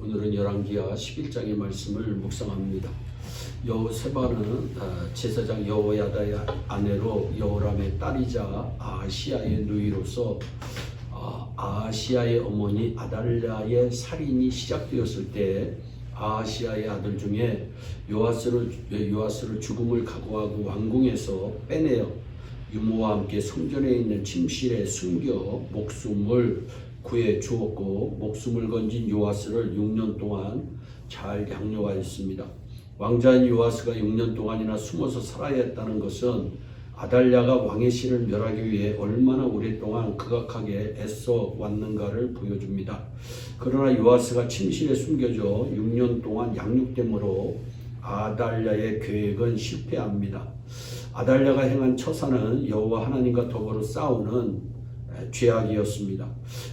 오늘은 열왕기하 11장의 말씀을 묵상합니다. 여호세바는 제사장 여호야다의 아내로 여호람의 딸이자 아하시야의 누이로서 아하시야의 어머니 아달랴의 살인이 시작되었을 때 아하시야의 아들 중에 요아스를 죽음을 각오하고 왕궁에서 빼내어 유모와 함께 성전에 있는 침실에 숨겨 목숨을 구해 주었고, 목숨을 건진 요아스를 6년 동안 잘 양육하였습니다. 왕자인 요아스가 6년 동안이나 숨어서 살아야 했다는 것은 아달랴가 왕의 씨를 멸하기 위해 얼마나 오랫동안 극악하게 애써 왔는가를 보여줍니다. 그러나 요아스가 침실에 숨겨져 6년 동안 양육됨으로 아달랴의 계획은 실패합니다. 아달랴가 행한 처사는 여호와 하나님과 더불어 싸우는 죄악이었습니다.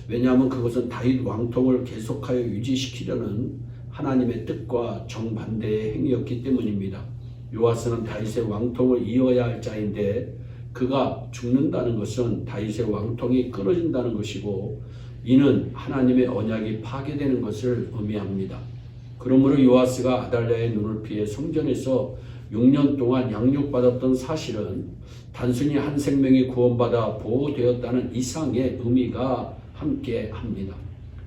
왜냐하면 그것은 다윗 왕통을 계속하여 유지시키려는 하나님의 뜻과 정반대의 행위였기 때문입니다. 요아스는 다윗의 왕통을 이어야 할 자인데 그가 죽는다는 것은 다윗의 왕통이 끊어진다는 것이고, 이는 하나님의 언약이 파괴되는 것을 의미합니다. 그러므로 요아스가 아달랴의 눈을 피해 성전에서 6년 동안 양육받았던 사실은 단순히 한 생명이 구원받아 보호되었다는 이상의 의미가 함께합니다.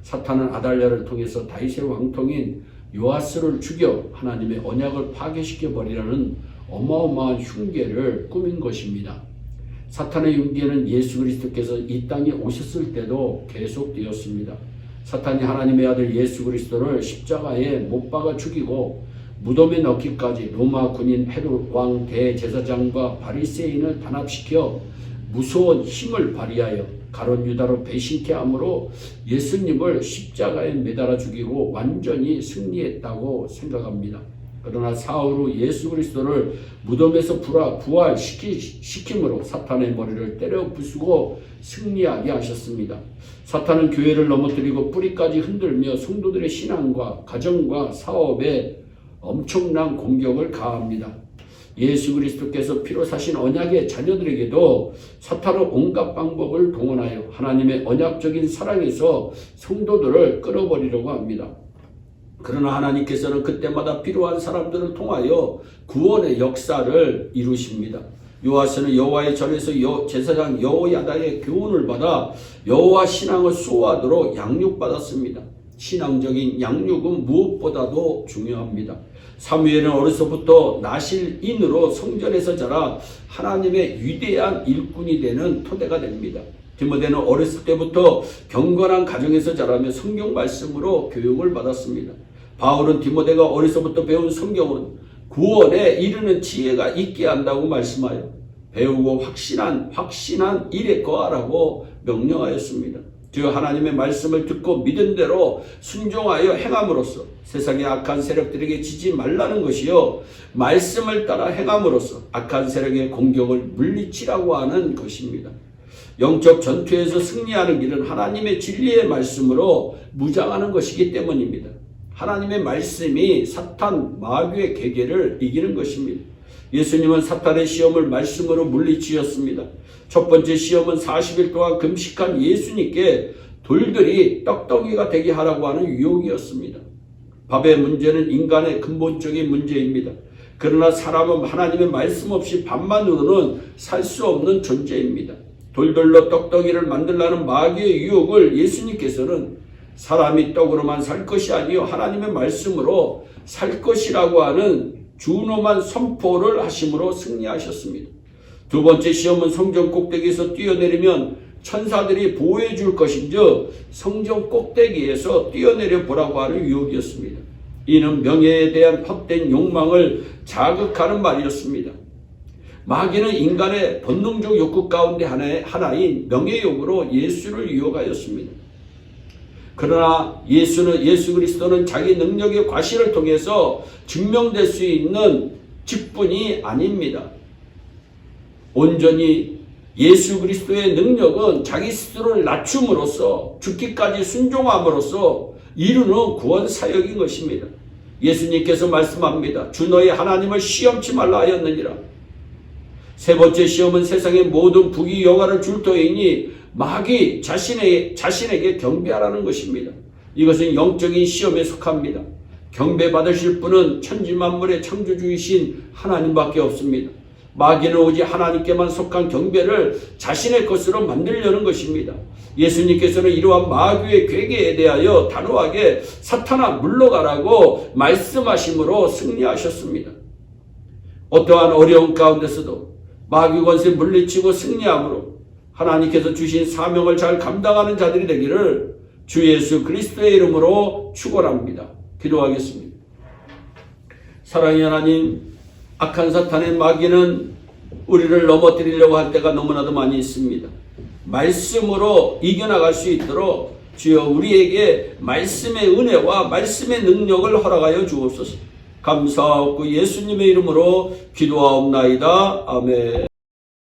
사탄은 아달랴를 통해서 다윗의 왕통인 요아스를 죽여 하나님의 언약을 파괴시켜버리라는 어마어마한 흉계를 꾸민 것입니다. 사탄의 흉계는 예수 그리스도께서 이 땅에 오셨을 때도 계속되었습니다. 사탄이 하나님의 아들 예수 그리스도를 십자가에 못 박아 죽이고 무덤에 넣기까지 로마 군인 헤롯 왕 대제사장과 바리새인을 단합시켜 무서운 힘을 발휘하여 가룟 유다로 배신케 함으로 예수님을 십자가에 매달아 죽이고 완전히 승리했다고 생각합니다. 그러나 사흘 후 예수 그리스도를 무덤에서 부활시킴으로 사탄의 머리를 때려 부수고 승리하게 하셨습니다. 사탄은 교회를 넘어뜨리고 뿌리까지 흔들며 성도들의 신앙과 가정과 사업에 엄청난 공격을 가합니다. 예수 그리스도께서 피로 사신 언약의 자녀들에게도 사탄은 온갖 방법을 동원하여 하나님의 언약적인 사랑에서 성도들을 끌어버리려고 합니다. 그러나 하나님께서는 그때마다 필요한 사람들을 통하여 구원의 역사를 이루십니다. 요아스는 여호와의 절에서 제사장 여호야다의 교훈을 받아 여호와 신앙을 수호하도록 양육받았습니다. 신앙적인 양육은 무엇보다도 중요합니다. 사무엘은 어려서부터 나실인으로 성전에서 자라 하나님의 위대한 일꾼이 되는 토대가 됩니다. 디모데는 어렸을 때부터 경건한 가정에서 자라며 성경 말씀으로 교육을 받았습니다. 바울은 디모데가 어려서부터 배운 성경은 구원에 이르는 지혜가 있게 한다고 말씀하여 배우고 확신한 일에 거하라고 명령하였습니다. 즉 하나님의 말씀을 듣고 믿은 대로 순종하여 행함으로써 세상의 악한 세력들에게 지지 말라는 것이요, 말씀을 따라 행함으로써 악한 세력의 공격을 물리치라고 하는 것입니다. 영적 전투에서 승리하는 길은 하나님의 진리의 말씀으로 무장하는 것이기 때문입니다. 하나님의 말씀이 사탄 마귀의 계계를 이기는 것입니다. 예수님은 사탄의 시험을 말씀으로 물리치셨습니다. 첫 번째 시험은 40일 동안 금식한 예수님께 돌들이 떡덩이가 되게 하라고 하는 유혹이었습니다. 밥의 문제는 인간의 근본적인 문제입니다. 그러나 사람은 하나님의 말씀 없이 밥만으로는 살 수 없는 존재입니다. 돌들로 떡덩이를 만들라는 마귀의 유혹을 예수님께서는 사람이 떡으로만 살 것이 아니요 하나님의 말씀으로 살 것이라고 하는 준엄한 선포를 하심으로 승리하셨습니다. 두 번째 시험은 성전 꼭대기에서 뛰어내리면 천사들이 보호해 줄 것인즉 성전 꼭대기에서 뛰어내려 보라고 하는 유혹이었습니다. 이는 명예에 대한 헛된 욕망을 자극하는 말이었습니다. 마귀는 인간의 본능적 욕구 가운데 하나인 명예욕으로 예수를 유혹하였습니다. 그러나 예수 그리스도는 자기 능력의 과실을 통해서 증명될 수 있는 직분이 아닙니다. 온전히 예수 그리스도의 능력은 자기 스스로를 낮춤으로써 죽기까지 순종함으로써 이루는 구원 사역인 것입니다. 예수님께서 말씀합니다. 주 너희 하나님을 시험치 말라 하였느니라. 세 번째 시험은 세상의 모든 부귀 영화를 줄 터이니 마귀 자신에게 경배하라는 것입니다. 이것은 영적인 시험에 속합니다. 경배받으실 분은 천지만물의 창조주이신 하나님밖에 없습니다. 마귀는 오직 하나님께만 속한 경배를 자신의 것으로 만들려는 것입니다. 예수님께서는 이러한 마귀의 괴계에 대하여 단호하게 사탄아 물러가라고 말씀하심으로 승리하셨습니다. 어떠한 어려운 가운데서도 마귀 권세 물리치고 승리함으로 하나님께서 주신 사명을 잘 감당하는 자들이 되기를 주 예수 그리스도의 이름으로 축원합니다. 기도하겠습니다. 사랑의 하나님, 악한 사탄의 마귀는 우리를 넘어뜨리려고 할 때가 너무나도 많이 있습니다. 말씀으로 이겨나갈 수 있도록 주여 우리에게 말씀의 은혜와 말씀의 능력을 허락하여 주옵소서. 감사하고 예수님의 이름으로 기도하옵나이다. 아멘.